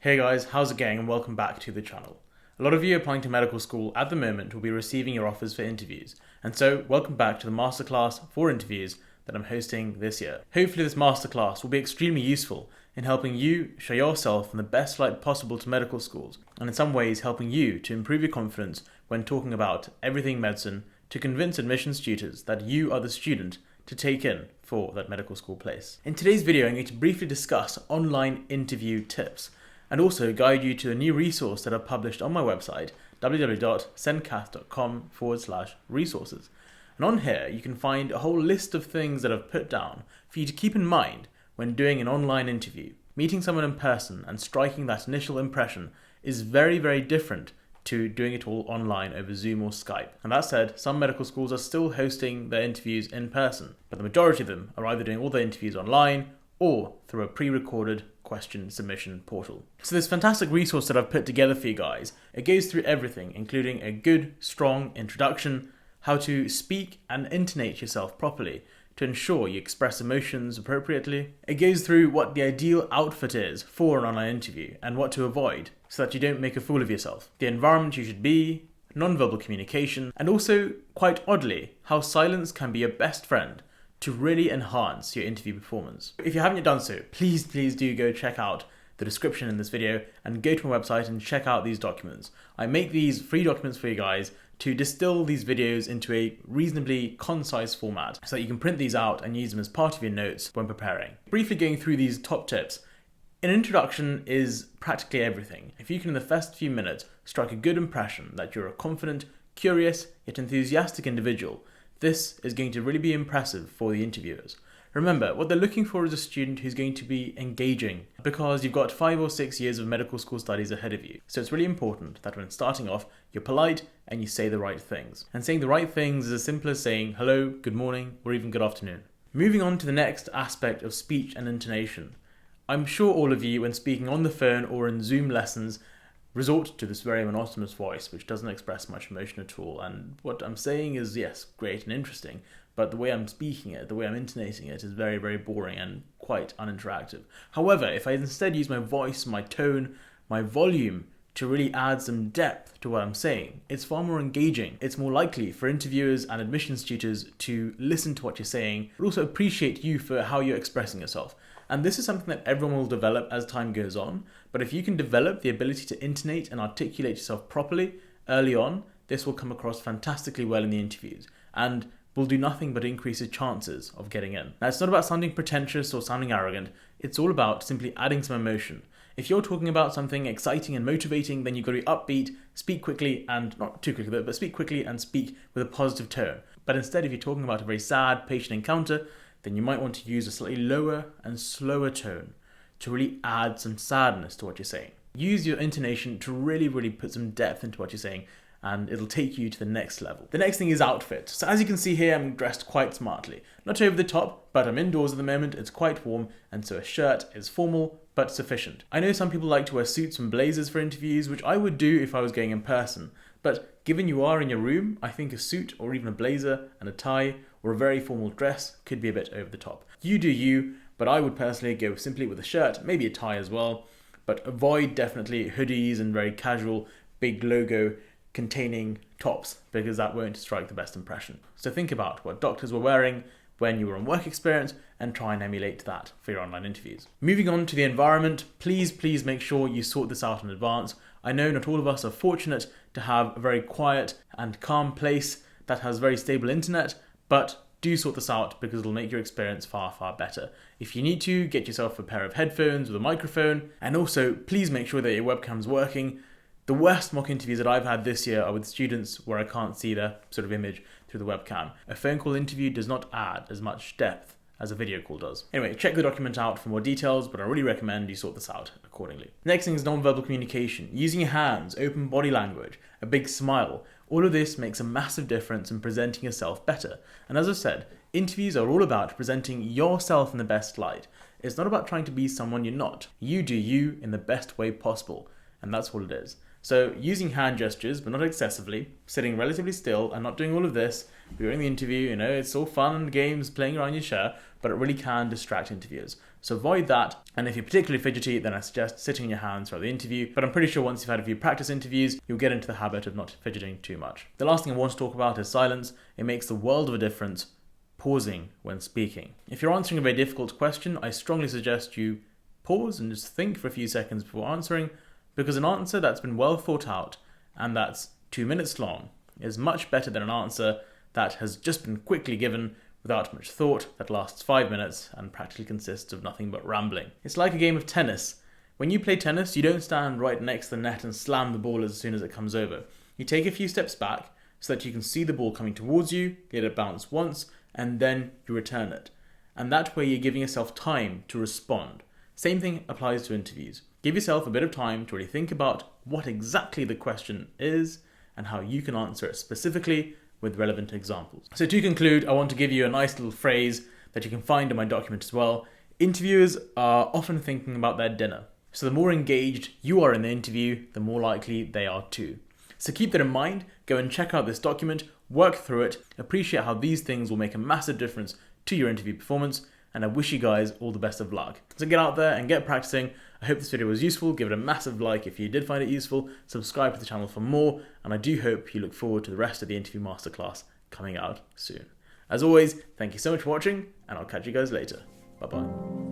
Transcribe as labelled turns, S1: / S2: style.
S1: Hey guys, how's it going and welcome back to the channel. A lot of you applying to medical school at the moment will be receiving your offers for interviews, and so welcome back to the masterclass for interviews that I'm hosting this year. Hopefully this masterclass will be extremely useful in helping you show yourself in the best light possible to medical schools, and in some ways helping you to improve your confidence when talking about everything medicine to convince admissions tutors that you are the student to take in for that medical school place. In today's video, I'm going to briefly discuss online interview tips, and also guide you to a new resource that I've published on my website, www.sendcath.com/resources. And on here, you can find a whole list of things that I've put down for you to keep in mind when doing an online interview. Meeting someone in person and striking that initial impression is very, very different to doing it all online over Zoom or Skype. And that said, some medical schools are still hosting their interviews in person, but the majority of them are either doing all their interviews online or through a pre-recorded question submission portal. So this fantastic resource that I've put together for you guys, it goes through everything, including a good, strong introduction, how to speak and intonate yourself properly to ensure you express emotions appropriately. It goes through what the ideal outfit is for an online interview and what to avoid so that you don't make a fool of yourself. The environment you should be, non-verbal communication, and also, quite oddly, how silence can be your best friend to really enhance your interview performance. If you haven't yet done so, please do go check out the description in this video and go to my website and check out these documents. I make these free documents for you guys to distill these videos into a reasonably concise format so that you can print these out and use them as part of your notes when preparing. Briefly going through these top tips, an introduction is practically everything. If you can in the first few minutes strike a good impression that you're a confident, curious, yet enthusiastic individual, this is going to really be impressive for the interviewers. Remember, what they're looking for is a student who's going to be engaging because you've got 5 or 6 years of medical school studies ahead of you. So it's really important that when starting off, you're polite and you say the right things. And saying the right things is as simple as saying hello, good morning, or even good afternoon. Moving on to the next aspect of speech and intonation. I'm sure all of you, when speaking on the phone or in Zoom lessons, resort to this very monotonous voice, which doesn't express much emotion at all. And what I'm saying is, yes, great and interesting, but the way I'm speaking it, the way I'm intonating it is very, very boring and quite uninteractive. However, if I instead use my voice, my tone, my volume to really add some depth to what I'm saying, it's far more engaging. It's more likely for interviewers and admissions tutors to listen to what you're saying, but also appreciate you for how you're expressing yourself. And this is something that everyone will develop as time goes on, but if you can develop the ability to intonate and articulate yourself properly early on, this will come across fantastically well in the interviews and will do nothing but increase your chances of getting in. Now, it's not about sounding pretentious or sounding arrogant, it's all about simply adding some emotion. If you're talking about something exciting and motivating, then you've got to be upbeat, speak quickly, and not too quickly, but speak quickly and speak with a positive tone. But instead, if you're talking about a very sad patient encounter, then you might want to use a slightly lower and slower tone to really add some sadness to what you're saying. Use your intonation to really put some depth into what you're saying, and it'll take you to the next level. The next thing is outfit. So as you can see here, I'm dressed quite smartly. Not over the top, but I'm indoors at the moment, it's quite warm, and so a shirt is formal but sufficient. I know some people like to wear suits and blazers for interviews, which I would do if I was going in person, but given you are in your room, I think a suit or even a blazer and a tie or a very formal dress could be a bit over the top. You do you, but I would personally go simply with a shirt, maybe a tie as well, but avoid definitely hoodies and very casual, big logo containing tops, because that won't strike the best impression. So think about what doctors were wearing when you were on work experience and try and emulate that for your online interviews. Moving on to the environment, please make sure you sort this out in advance. I know not all of us are fortunate to have a very quiet and calm place that has very stable internet, but do sort this out because it'll make your experience far better. If you need to, get yourself a pair of headphones with a microphone, and also please make sure that your webcam's working. The worst mock interviews that I've had this year are with students where I can't see their sort of image through the webcam. A phone call interview does not add as much depth as a video call does. Anyway, check the document out for more details, but I really recommend you sort this out accordingly. Next thing is non-verbal communication. Using your hands, open body language, a big smile. All of this makes a massive difference in presenting yourself better. And as I said, interviews are all about presenting yourself in the best light. It's not about trying to be someone you're not. You do you in the best way possible, and that's what it is. So using hand gestures, but not excessively, sitting relatively still and not doing all of this during the interview, it's all fun and games playing around your chair, but it really can distract interviewers. So avoid that, and if you're particularly fidgety, then I suggest sitting on your hands throughout the interview, but I'm pretty sure once you've had a few practice interviews, you'll get into the habit of not fidgeting too much. The last thing I want to talk about is silence. It makes the world of a difference, pausing when speaking. If you're answering a very difficult question, I strongly suggest you pause and just think for a few seconds before answering, because an answer that's been well thought out and that's 2 minutes long is much better than an answer that has just been quickly given without much thought, that lasts 5 minutes and practically consists of nothing but rambling. It's like a game of tennis. When you play tennis, you don't stand right next to the net and slam the ball as soon as it comes over. You take a few steps back so that you can see the ball coming towards you, let it bounce once, and then you return it. And that way you're giving yourself time to respond. Same thing applies to interviews. Give yourself a bit of time to really think about what exactly the question is and how you can answer it specifically with relevant examples. So to conclude, I want to give you a nice little phrase that you can find in my document as well. Interviewers are often thinking about their dinner. So the more engaged you are in the interview, the more likely they are too. So keep that in mind, go and check out this document, work through it, appreciate how these things will make a massive difference to your interview performance, and I wish you guys all the best of luck. So get out there and get practicing. I hope this video was useful. Give it a massive like if you did find it useful. Subscribe to the channel for more, and I do hope you look forward to the rest of the Interview Masterclass coming out soon. As always, thank you so much for watching, and I'll catch you guys later. Bye-bye.